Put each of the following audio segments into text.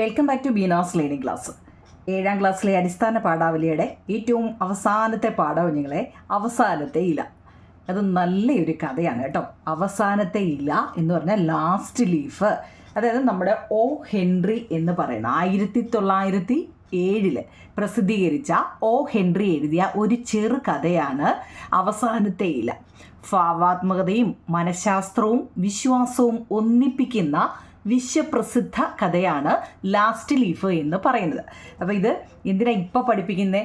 Welcome back to Beena's learning class. 7ാം ക്ലാസ്സിലെ അടിസ്ഥാന പാഠാവലിയുടെ ഏറ്റവും അവസാനത്തെ പാഠവഞ്ഞങ്ങളെ അവസാനത്തെ ഇല. അത് നല്ലൊരു കഥയാണ് കേട്ടോ. അവസാനത്തെ ഇല എന്ന് പറഞ്ഞാൽ ലാസ്റ്റ് ലീഫ്. അതായത് നമ്മുടെ ഒ ഹെൻറി എന്ന് പറയുന്ന 1907 പ്രസിദ്ധീകരിച്ച ഒ ഹെൻറി എഴുതിയ ഒരു ചെറു കഥയാണ് അവസാനത്തെ ഇല. ഭാവാത്മകതയും മനഃശാസ്ത്രവും വിശ്വാസവും ഒന്നിപ്പിക്കുന്ന വിശ്വപ്രസിദ്ധ കഥയാണ് ലാസ്റ്റ് ലീഫ് എന്ന് പറയുന്നത്. അപ്പോൾ ഇത് എന്തിനാ ഇപ്പോൾ പഠിപ്പിക്കുന്നത്?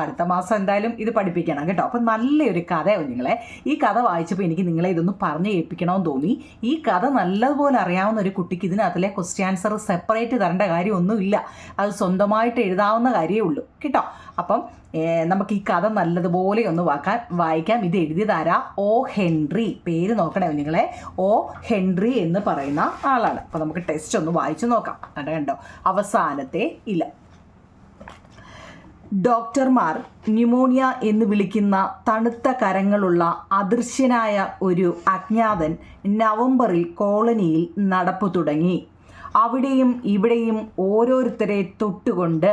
അടുത്ത മാസം എന്തായാലും ഇത് പഠിപ്പിക്കണം കേട്ടോ. അപ്പോൾ നല്ലൊരു കഥയാണ് നിങ്ങളെ. ഈ കഥ വായിച്ചപ്പോൾ എനിക്ക് നിങ്ങളെ ഇതൊന്ന് പറഞ്ഞു കേൾപ്പിക്കണമെന്ന് തോന്നി. ഈ കഥ നല്ലതുപോലെ അറിയാവുന്ന ഒരു കുട്ടിക്ക് ഇതിനകത്തിലെ ക്വസ്റ്റ്യൻ ആൻസർ സെപ്പറേറ്റ് തരേണ്ട കാര്യമൊന്നുമില്ല. അത് സ്വന്തമായിട്ട് എഴുതാവുന്ന കാര്യമേ ഉള്ളൂ കേട്ടോ. അപ്പം നമുക്ക് ഈ കഥ നല്ലതുപോലെ ഒന്ന് വായിക്കാം. ഇത് എഴുതിയതാരാ? O Henry. പേര് നോക്കണേ നിങ്ങളെ. ഒ ഹെൻറി എന്ന് പറയുന്ന ആളാണ്. അപ്പോൾ നമുക്ക് ടെസ്റ്റ് ഒന്ന് വായിച്ചു നോക്കാം. കണ്ടോ, അവസാനത്തെ ഇല. ഡോക്ടർമാർ ന്യൂമോണിയ എന്ന് വിളിക്കുന്ന തണുത്ത കരങ്ങളുള്ള അദൃശ്യനായ ഒരു അജ്ഞാതൻ നവംബറിൽ കോളനിയിൽ നടപ്പു തുടങ്ങി. അവിടെയും ഇവിടെയും ഓരോരുത്തരെ തൊട്ടുകൊണ്ട്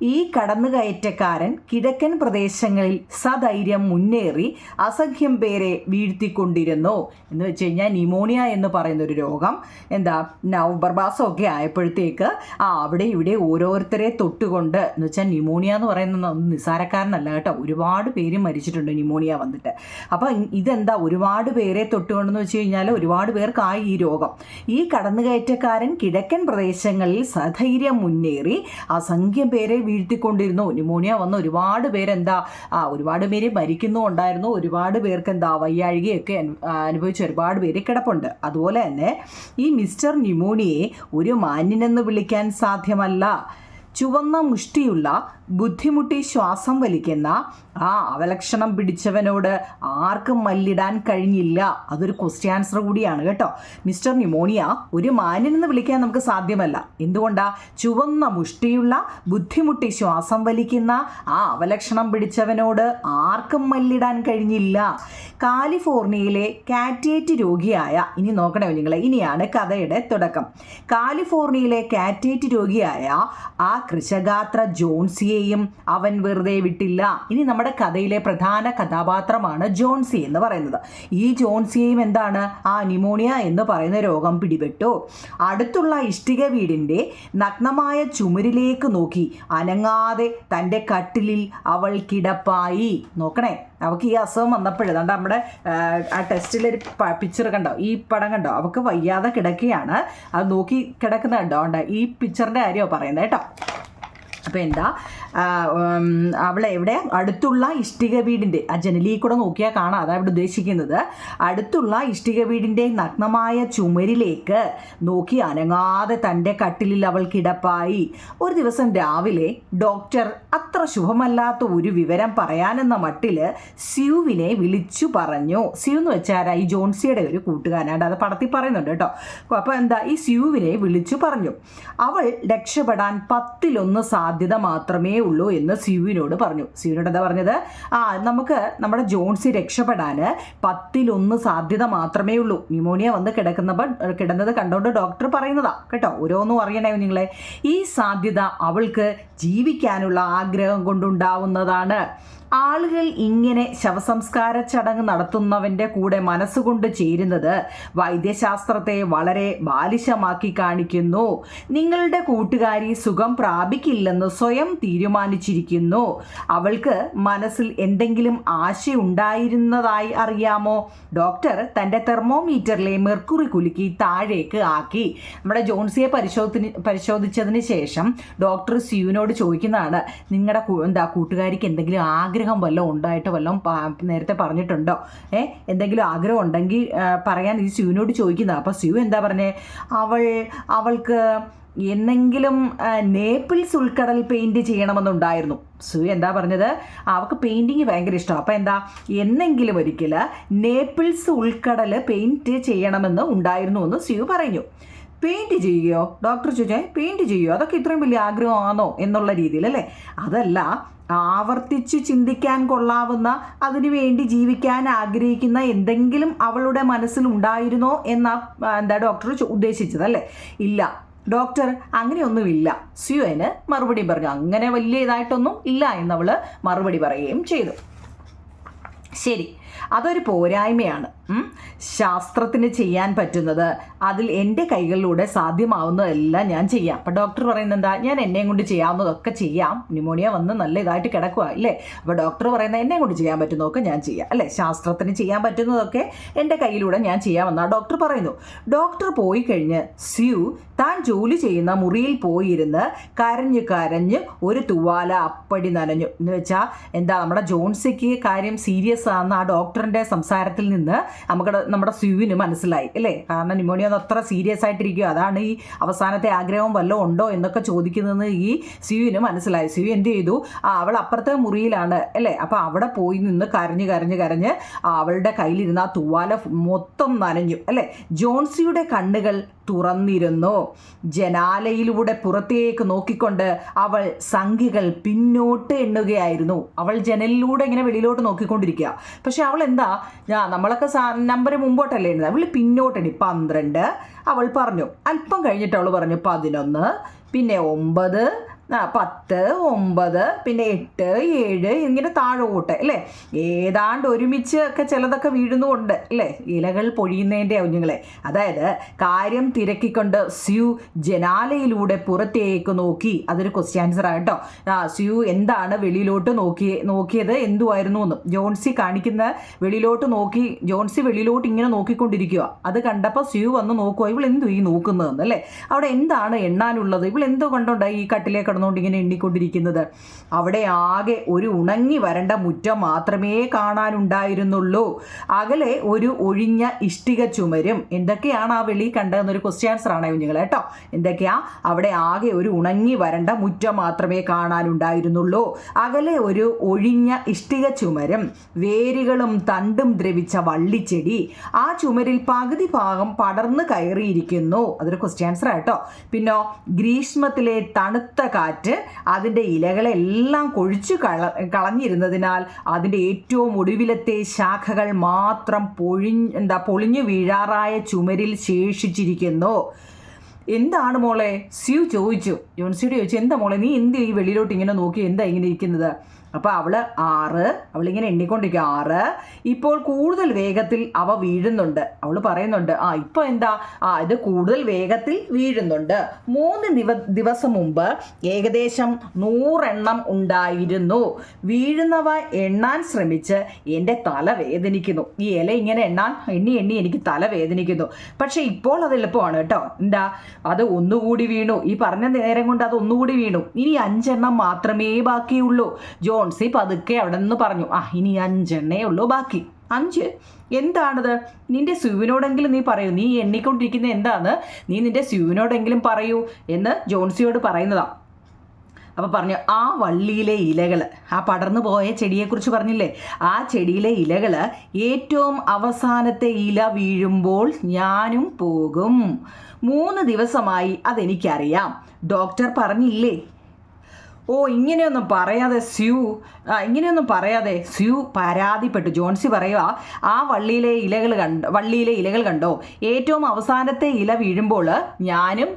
ഈ കടന്നുകയറ്റക്കാരൻ കിഴക്കൻ പ്രദേശങ്ങളിൽ സധൈര്യം മുന്നേറി അസംഖ്യം പേരെ വീഴ്ത്തിക്കൊണ്ടിരുന്നു. എന്ന് വെച്ച് കഴിഞ്ഞാൽ ന്യൂമോണിയ എന്ന് പറയുന്ന ഒരു രോഗം നവംബർ മാസമൊക്കെ ആയപ്പോഴത്തേക്ക് അവിടെ ഇവിടെ ഓരോരുത്തരെ തൊട്ടുകൊണ്ട് എന്ന് വെച്ചാൽ ന്യൂമോണിയ എന്ന് പറയുന്ന നിസ്സാരക്കാരനല്ല കേട്ടോ. ഒരുപാട് പേര് മരിച്ചിട്ടുണ്ട് ന്യൂമോണിയ വന്നിട്ട്. അപ്പം ഒരുപാട് പേരെ തൊട്ടുകൊണ്ടെന്ന് വെച്ച് കഴിഞ്ഞാൽ ഒരുപാട് പേർക്കായി ഈ രോഗം. ഈ കടന്നുകയറ്റക്കാരൻ കിഴക്കൻ പ്രദേശങ്ങളിൽ സധൈര്യം മുന്നേറി അസംഖ്യം പേരെ വീഴ്ത്തിക്കൊണ്ടിരുന്നു. ന്യൂമോണിയ വന്ന് ഒരുപാട് പേര് ഒരുപാട് പേര് മരിക്കുന്നുണ്ടായിരുന്നു. ഒരുപാട് പേർക്ക് വയ്യാഴികയൊക്കെ അനുഭവിച്ച ഒരുപാട് പേര് കിടപ്പുണ്ട്. അതുപോലെ തന്നെ ഈ മിസ്റ്റർ ന്യൂമോണിയെ ഒരു മാന്യനെന്ന് വിളിക്കാൻ സാധ്യമല്ല. ചുവന്ന മുഷ്ടിയുള്ള ബുദ്ധിമുട്ടി ശ്വാസം വലിക്കുന്ന അവലക്ഷണം പിടിച്ചവനോട് ആർക്കും മല്ലിടാൻ കഴിഞ്ഞില്ല. അതൊരു ക്വസ്റ്റ്യൻ ആൻസർ കൂടിയാണ് കേട്ടോ. മിസ്റ്റർ ന്യൂമോണിയ ഒരു മാന്യനെന്ന് വിളിക്കാൻ നമുക്ക് സാധ്യമല്ല. എന്തുകൊണ്ടാ? ചുവന്ന മുഷ്ടിയുള്ള ബുദ്ധിമുട്ടി ശ്വാസം വലിക്കുന്ന അവലക്ഷണം പിടിച്ചവനോട് ആർക്കും മല്ലിടാൻ കഴിഞ്ഞില്ല. കാലിഫോർണിയയിലെ കാറ്റേറ്റ് രോഗിയായ, ഇനി നോക്കണേ നിങ്ങളെ, ഇനിയാണ് കഥയുടെ തുടക്കം. കാലിഫോർണിയയിലെ കാറ്റേറ്റ് രോഗിയായ ആ കൃശഗാത്ര ജോൺസിയെയും അവൻ വെറുതെ വിട്ടില്ല. ഇനി നമ്മുടെ കഥയിലെ പ്രധാന കഥാപാത്രമാണ് ജോൺസി എന്ന് പറയുന്നത്. ഈ ജോൺസിയെയും ന്യൂമോണിയ എന്ന് പറയുന്ന രോഗം പിടിപെട്ടു. അടുത്തുള്ള ഇഷ്ടിക വീടിൻ്റെ നഗ്നമായ ചുമരിലേക്ക് നോക്കി അനങ്ങാതെ തൻ്റെ കട്ടിലിൽ അവൾ കിടപ്പായി. നോക്കണേ, അവൾക്ക് ഈ അസുഖം വന്നപ്പോഴേതാണ്ട് നമ്മുടെ ആ ടെസ്റ്റിലൊരു പിക്ചർ കണ്ടോ, ഈ പടം കണ്ടോ, അവൾക്ക് വയ്യാതെ കിടക്കുകയാണ്. അത് നോക്കി കിടക്കുന്ന കണ്ടോ, ഈ പിക്ചറിൻ്റെ കാര്യമാണ് പറയുന്നത് കേട്ടോ. അപ്പോൾ അവളെ എവിടെ? അടുത്തുള്ള ഇഷ്ടിക വീടിൻ്റെ ജനലിൽ കൂടെ നോക്കിയാൽ കാണാം. അതാണ് ഇവിടെ ഉദ്ദേശിക്കുന്നത്. അടുത്തുള്ള ഇഷ്ടിക വീടിൻ്റെ നഗ്നമായ ചുമരിലേക്ക് നോക്കി അനങ്ങാതെ തൻ്റെ കട്ടിലിൽ അവൾ കിടപ്പായി. ഒരു ദിവസം രാവിലെ ഡോക്ടർ അത്ര ശുഭമല്ലാത്ത ഒരു വിവരം പറയാനെന്ന മട്ടിൽ സ്യൂവിനെ വിളിച്ചു പറഞ്ഞു. സ്യൂ എന്ന് വെച്ചാൽ ഈ ജോൺസിയുടെ ഒരു കൂട്ടുകാരനാണ്. അത് പടത്തിൽ പറയുന്നുണ്ട് കേട്ടോ. അപ്പോൾ ഈ സ്യൂവിനെ വിളിച്ചു പറഞ്ഞു. അവൾ രക്ഷപ്പെടാൻ 10-1 സാധ്യത മാത്രമേ ഉള്ളൂ എന്ന് സ്യൂവിനോട് പറഞ്ഞു. സ്യൂവിനോട് എന്താ പറഞ്ഞത്? നമുക്ക് നമ്മുടെ ജോൺസി രക്ഷപ്പെടാൻ 10-1 സാധ്യത മാത്രമേ ഉള്ളൂ. ന്യൂമോണിയ വന്ന് കിടന്നത് കണ്ടുകൊണ്ട് ഡോക്ടർ പറയുന്നതാ കേട്ടോ. ഓരോന്നും അറിയണേ നിങ്ങളെ. ഈ സാധ്യത അവൾക്ക് ജീവിക്കാനുള്ള ആഗ്രഹം കൊണ്ടുണ്ടാവുന്നതാണ്. ആളുകൾ ഇങ്ങനെ ശവസംസ്കാര ചടങ്ങ് നടത്തുന്നവൻ്റെ കൂടെ മനസ്സുകൊണ്ട് ചേരുന്നത് വൈദ്യശാസ്ത്രത്തെ വളരെ ബാലിശമാക്കി കാണിക്കുന്നു. നിങ്ങളുടെ കൂട്ടുകാരി സുഖം പ്രാപിക്കില്ലെന്ന് സ്വയം തീരുമാനിച്ചിരിക്കുന്നു. അവൾക്ക് മനസ്സിൽ എന്തെങ്കിലും ആശയുണ്ടായിരുന്നതായി അറിയാമോ? ഡോക്ടർ തൻ്റെ തെർമോമീറ്ററിലെ മെർക്കുറി കുലുക്കി താഴേക്ക് ആക്കി. നമ്മുടെ ജോൺസിയെ പരിശോധിച്ചതിന് ശേഷം ഡോക്ടർ സ്യൂവിനോട് ചോദിക്കുന്നതാണ്, നിങ്ങളുടെ കൂട്ടുകാരിക്ക് എന്തെങ്കിലും ആഗ്രഹം വല്ലതും ഉണ്ടായിട്ട് വല്ലതും നേരത്തെ പറഞ്ഞിട്ടുണ്ടോ? എന്തെങ്കിലും ആഗ്രഹം ഉണ്ടെങ്കിൽ പറയാൻ ഈ സ്യൂവിനോട് ചോദിക്കുന്നത്. അപ്പോൾ സ്യൂ എന്താ പറഞ്ഞേ? അവൾക്ക് എന്നെങ്കിലും നേപ്പിൾസ് ഉൾക്കടൽ പെയിൻറ് ചെയ്യണമെന്നുണ്ടായിരുന്നു. സ്യൂ എന്താ പറഞ്ഞത്? അവൾക്ക് പെയിൻറ്റിങ് ഭയങ്കര ഇഷ്ടമാണ്. അപ്പോൾ എന്നെങ്കിലും ഒരിക്കൽ നേപ്പിൾസ് ഉൾക്കടൽ പെയിൻറ്റ് ചെയ്യണമെന്ന് ഉണ്ടായിരുന്നു എന്ന് സ്യൂ പറഞ്ഞു. പെയിൻറ്റ് ചെയ്യുകയോ? ഡോക്ടർ ചോദിച്ചാൽ പെയിൻറ്റ് ചെയ്യുകയോ? അതൊക്കെ ഇത്രയും വലിയ ആഗ്രഹമാണോ എന്നുള്ള രീതിയിലല്ലേ? അതല്ല, ആവർത്തിച്ച് ചിന്തിക്കാൻ കൊള്ളാവുന്ന, അതിനുവേണ്ടി ജീവിക്കാൻ ആഗ്രഹിക്കുന്ന എന്തെങ്കിലും അവളുടെ മനസ്സിൽ ഉണ്ടായിരുന്നോ എന്നാ ഡോക്ടർ ഉദ്ദേശിച്ചതല്ലേ? ഇല്ല, ഡോക്ടർ അങ്ങനെയൊന്നുമില്ല സ്യു അതിന് മറുപടി പറഞ്ഞു. അങ്ങനെ വലിയ ഇതായിട്ടൊന്നും ഇല്ല എന്നവൾ മറുപടി പറയുകയും ചെയ്തു. ശരി, അതൊരു പോരായ്മയാണ്. ശാസ്ത്രത്തിന് ചെയ്യാൻ പറ്റുന്നത് അതിൽ എൻ്റെ കൈകളിലൂടെ സാധ്യമാവുന്നതെല്ലാം ഞാൻ ചെയ്യാം. അപ്പം ഡോക്ടർ പറയുന്നത് എന്താ, ഞാൻ എന്നെയും കൊണ്ട് ചെയ്യാവുന്നതൊക്കെ ചെയ്യാം. ന്യൂമോണിയ വന്ന് നല്ല ഇതായിട്ട് കിടക്കുക അല്ലേ. അപ്പോൾ ഡോക്ടർ പറയുന്നത് എന്നെ കൊണ്ട് ചെയ്യാൻ പറ്റുന്നതൊക്കെ ഞാൻ ചെയ്യാം അല്ലേ. ശാസ്ത്രത്തിന് ചെയ്യാൻ പറ്റുന്നതൊക്കെ എൻ്റെ കയ്യിലൂടെ ഞാൻ ചെയ്യാമെന്നാണ് ഡോക്ടർ പറയുന്നു. ഡോക്ടർ പോയി കഴിഞ്ഞ് സ്യു താൻ ജോലി ചെയ്യുന്ന മുറിയിൽ പോയിരുന്ന് കരഞ്ഞ് കരഞ്ഞ് ഒരു തുവാല അപ്പടി നനഞ്ഞു. എന്ന് വെച്ചാൽ എന്താ, നമ്മുടെ ജോൺസിക്ക് കാര്യം സീരിയസ് ആണെന്ന് ആ ഡോക്ടറിൻ്റെ സംസാരത്തിൽ നിന്ന് നമ്മുടെ സ്യൂവിന് മനസ്സിലായി അല്ലേ. കാരണം ന്യൂമോണിയ അത്ര സീരിയസ് ആയിട്ടിരിക്കുക, അതാണ് ഈ അവസാനത്തെ ആഗ്രഹം വല്ലതും ഉണ്ടോ എന്നൊക്കെ ചോദിക്കുന്നതെന്ന് ഈ സ്യൂവിന് മനസ്സിലായി. സ്യൂ എന്ത് ചെയ്തു, അവൾ അപ്പുറത്തെ മുറിയിലാണ് അല്ലേ. അപ്പോൾ അവിടെ പോയി നിന്ന് കരഞ്ഞ് കരഞ്ഞ് കരഞ്ഞ് അവളുടെ കയ്യിലിരുന്ന ആ തുവാല മൊത്തം നനഞ്ഞു അല്ലേ. ജോൺസിയുടെ കണ്ണുകൾ തുറന്നിരുന്നു. ജനാലയിലൂടെ പുറത്തേക്ക് നോക്കിക്കൊണ്ട് അവൾ സംഖ്യകൾ പിന്നോട്ട് എണ്ണുകയായിരുന്നു. അവൾ ജനലിലൂടെ ഇങ്ങനെ വെളിയിലോട്ട് നോക്കിക്കൊണ്ടിരിക്കുക. പക്ഷെ അവൾ എന്താ, നമ്മളൊക്കെ നമ്പർ മുമ്പോട്ടല്ലേ എണ്ണുന്നത്, അവൾ പിന്നോട്ടെണ്ണി 12 അവൾ പറഞ്ഞു. അല്പം കഴിഞ്ഞിട്ട് അവൾ പറഞ്ഞു 11, പിന്നെ 9, 10, 9, പിന്നെ 8, 7 ഇങ്ങനെ താഴോട്ട് അല്ലേ. ഏതാണ്ട് ഒരുമിച്ച് ഒക്കെ ചിലതൊക്കെ വീഴുന്നുമുണ്ട് അല്ലേ, ഇലകൾ പൊഴിയുന്നതിൻ്റെ കുഞ്ഞുങ്ങളെ. അതായത് കാര്യം തിരക്കിക്കൊണ്ട് സ്യൂ ജനാലയിലൂടെ പുറത്തേക്ക് നോക്കി. അതൊരു ക്വസ്റ്റ്യൻ ആൻസർ ആയിട്ടോ. സ്യൂ എന്താണ് വെളിയിലോട്ട് നോക്കിയത് എന്തുമായിരുന്നു എന്ന് ജോൺസി കാണിക്കുന്ന വെളിയിലോട്ട് നോക്കി. ജോൺസി വെളിയിലോട്ട് ഇങ്ങനെ നോക്കിക്കൊണ്ടിരിക്കുക. അത് കണ്ടപ്പോൾ സ്യൂ വന്ന് നോക്കുക, ഇവൾ എന്തു ഈ നോക്കുന്നതെന്ന് അല്ലേ. അവിടെ എന്താണ് എണ്ണാനുള്ളത്, ഇവൾ എന്തോ കണ്ടോണ്ടായി ഈ കട്ടിലേക്ക് കൊണ്ട് ഇങ്ങനെ എണ്ണിക്കൊണ്ടിരിക്കുന്നത്. അവിടെ ആകെ ഒരു ഉണങ്ങി വരണ്ട മുറ്റം മാത്രമേ കാണാനുണ്ടായിരുന്നുള്ളൂ. അകലെ ഒരു ഒഴിഞ്ഞ ഇഷ്ടിക ചുമരും. എന്തൊക്കെയാണ് ആ വെളി കണ്ടതെന്നൊരു ക്വസ്റ്റ്യൻ ആൻസർ ആണ് കുഞ്ഞുങ്ങൾ കേട്ടോ. എന്തൊക്കെയാ, അവിടെ ആകെ ഒരു ഉണങ്ങി വരണ്ട മുറ്റം മാത്രമേ കാണാനുണ്ടായിരുന്നുള്ളൂ. അകലെ ഒരു ഒഴിഞ്ഞ ഇഷ്ടിക ചുമരും, വേരുകളും തണ്ടും ദ്രവിച്ച വള്ളിച്ചെടി. ആ ചുമരിൽ പകുതി ഭാഗം പടർന്നു കയറിയിരിക്കുന്നു. അതൊരു ക്വസ്റ്റ്യൻ ആൻസർ ആട്ടോ. പിന്നോ ഗ്രീഷ്മത്തിലെ തണുത്ത കാറ്റ് അതിൻ്റെ ഇലകളെല്ലാം കൊഴിച്ചു കളഞ്ഞിരുന്നതിനാൽ അതിൻ്റെ ഏറ്റവും ഒടുവിലത്തെ ശാഖകൾ മാത്രം പൊളിഞ്ഞു വീഴാറായ ചുമരിൽ ശേഷിച്ചിരിക്കുന്നു. എന്താണ് മോളെ, സ്യൂ ചോദിച്ചു. ജോൺസിയോട് ചോദിച്ചു, എന്താ മോളെ നീ എന്ത് ഈ വെളിയിലോട്ട് ഇങ്ങനെ നോക്കി, എന്താ ഇങ്ങനെ ഇരിക്കുന്നത്? അപ്പോൾ അവളിങ്ങനെ എണ്ണിക്കൊണ്ടിരിക്കുക. 6 ഇപ്പോൾ കൂടുതൽ വേഗത്തിൽ അവ വീഴുന്നുണ്ട്. അവൾ പറയുന്നുണ്ട്, ഇപ്പോൾ എന്താ, ഇത് കൂടുതൽ വേഗത്തിൽ വീഴുന്നുണ്ട്. 3 ദിവസം മുമ്പ് ഏകദേശം 100 എണ്ണം ഉണ്ടായിരുന്നു. വീഴുന്നവ എണ്ണാൻ ശ്രമിച്ച് എൻ്റെ തല വേദനിക്കുന്നു. ഈ ഇല ഇങ്ങനെ എണ്ണി എനിക്ക് തല വേദനിക്കുന്നു. പക്ഷെ ഇപ്പോൾ അത് എളുപ്പമാണ് കേട്ടോ. എന്താ, അത് ഒന്നുകൂടി വീണു. ഈ പറഞ്ഞ നേരം കൊണ്ട് അത് ഒന്നുകൂടി വീണു. ഇനി 5 എണ്ണം മാത്രമേ ബാക്കിയുള്ളൂ. ജോൺസി പതുക്കെ അവിടെ നിന്ന് പറഞ്ഞു, ഇനി 5 എണ്ണേ ഉള്ളൂ ബാക്കി. 5 എന്താണത്? നിന്റെ സ്യൂവിനോടെങ്കിലും നീ പറയൂ, നീ എണ്ണിക്കൊണ്ടിരിക്കുന്ന എന്താണ്, നീ നിന്റെ സ്യൂവിനോടെങ്കിലും പറയൂ എന്ന് ജോൺസിയോട് പറയുന്നതാ. അപ്പോൾ പറഞ്ഞു, ആ വള്ളിയിലെ ഇലകൾ, ആ പടർന്നു പോയ ചെടിയെക്കുറിച്ച് പറഞ്ഞില്ലേ, ആ ചെടിയിലെ ഇലകൾ ഏറ്റവും അവസാനത്തെ ഇല വീഴുമ്പോൾ ഞാനും പോകും. 3 ദിവസമായി അതെനിക്കറിയാം. ഡോക്ടർ പറഞ്ഞില്ലേ. ഇങ്ങനെയൊന്നും പറയാതെ സ്യൂ പരാതിപ്പെട്ടു. ജോൺസി പറയുക, ആ വള്ളിയിലെ ഇലകൾ കണ്ടോ, ഏറ്റവും അവസാനത്തെ ഇല വീഴുമ്പോൾ ഞാനും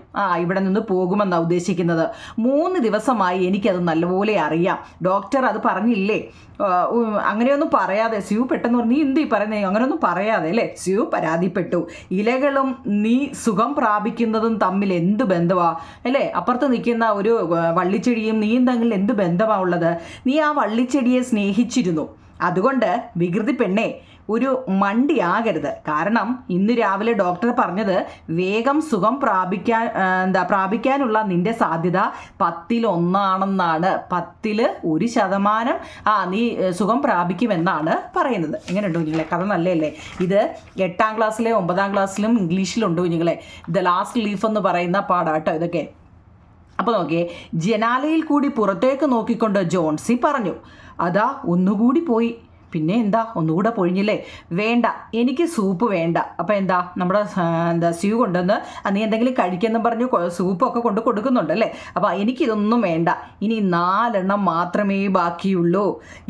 ഇവിടെ നിന്ന് പോകുമെന്നാണ് ഉദ്ദേശിക്കുന്നത്. 3 ദിവസമായി എനിക്കത് നല്ലപോലെ അറിയാം. ഡോക്ടർ അത് പറഞ്ഞില്ലേ. അങ്ങനെയൊന്നും പറയാതെ സ്യൂ പെട്ടെന്ന് പറഞ്ഞു, നീ എന്ത് ഈ പറയുന്നത്, അങ്ങനെയൊന്നും പറയാതെ അല്ലേ. സ്യൂ പരാതിപ്പെട്ടു. ഇലകളും നീ സുഖം പ്രാപിക്കുന്നതും തമ്മിൽ എന്ത് ബന്ധമാ അല്ലേ. അപ്പുറത്ത് നിൽക്കുന്ന ഒരു വള്ളിച്ചെടിയും നീയും തമ്മിൽ എന്ത് ബന്ധമാ ഉള്ളത്? നീ ആ വള്ളിച്ചെടിയെ സ്നേഹിച്ചിരുന്നു. അതുകൊണ്ട് വികൃതി പെണ്ണെ ഒരു മണ്ടിയാകരുത്. കാരണം ഇന്ന് രാവിലെ ഡോക്ടർ പറഞ്ഞത് വേഗം സുഖം പ്രാപിക്കാനുള്ള നിന്റെ സാധ്യത 10ൽ 1 ആണെന്നാണ്. 10ൽ 1% നീ സുഖം പ്രാപിക്കുമെന്നാണ് പറയുന്നത്. എങ്ങനെയുണ്ടോ കുഞ്ഞുങ്ങളെ, കഥ നല്ലതല്ലേ? ഇത് 8ാം ക്ലാസ്സിലെ 9ാം ക്ലാസ്സിലും ഇംഗ്ലീഷിലുണ്ട് കുഞ്ഞുങ്ങളെ. ദ ലാസ്റ്റ് ലീഫ് എന്ന് പറയുന്ന പാടാട്ടോ ഇതൊക്കെ. അപ്പോൾ നോക്കിയേ, ജനാലയിൽ കൂടി പുറത്തേക്ക് നോക്കിക്കൊണ്ട് ജോൺസി പറഞ്ഞു, അതാ ഒന്നുകൂടി പോയി. പിന്നെ എന്താ ഒന്നുകൂടെ പൊഴിഞ്ഞില്ലേ? വേണ്ട, എനിക്ക് സൂപ്പ് വേണ്ട. അപ്പം എന്താ നമ്മുടെ സ്യൂ കൊണ്ടുവന്ന് നീ എന്തെങ്കിലും കഴിക്കുമെന്ന് പറഞ്ഞ് സൂപ്പൊക്കെ കൊണ്ട് കൊടുക്കുന്നുണ്ടല്ലേ. അപ്പോൾ എനിക്കിതൊന്നും വേണ്ട, ഇനി 4 എണ്ണം മാത്രമേ ബാക്കിയുള്ളൂ.